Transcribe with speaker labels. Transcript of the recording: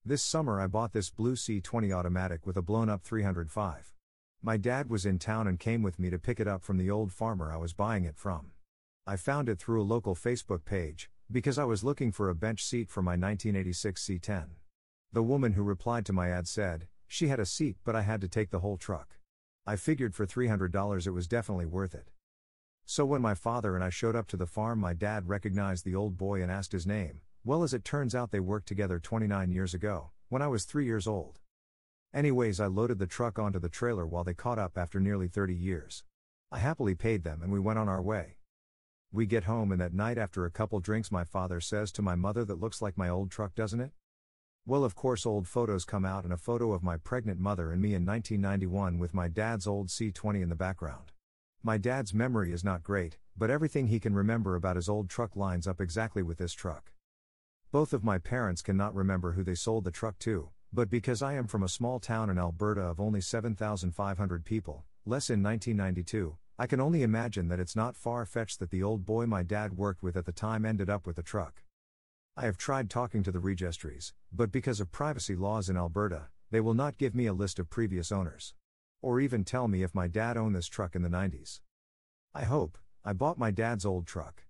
Speaker 1: This summer I bought this blue C20 automatic with a blown-up 305. My dad was in town and came with me to pick it up from the old farmer I was buying it from. I found it through a local Facebook page, because I was looking for a bench seat for my 1986 C10. The woman who replied to my ad said, she had a seat but I had to take the whole truck. I figured for $300 it was definitely worth it. So when my father and I showed up to the farm, my dad recognized the old boy and asked his name. Well, as it turns out, they worked together 29 years ago, when I was 3 years old. Anyways, I loaded the truck onto the trailer while they caught up after nearly 30 years. I happily paid them and we went on our way. We get home and that night after a couple drinks my father says to my mother, "That looks like my old truck, doesn't it?" Well, of course old photos come out and a photo of my pregnant mother and me in 1991 with my dad's old C20 in the background. My dad's memory is not great, but everything he can remember about his old truck lines up exactly with this truck. Both of my parents cannot remember who they sold the truck to, but because I am from a small town in Alberta of only 7,500 people, less in 1992, I can only imagine that it's not far-fetched that the old boy my dad worked with at the time ended up with the truck. I have tried talking to the registries, but because of privacy laws in Alberta, they will not give me a list of previous owners. Or even tell me if my dad owned this truck in the 90s. I bought my dad's old truck.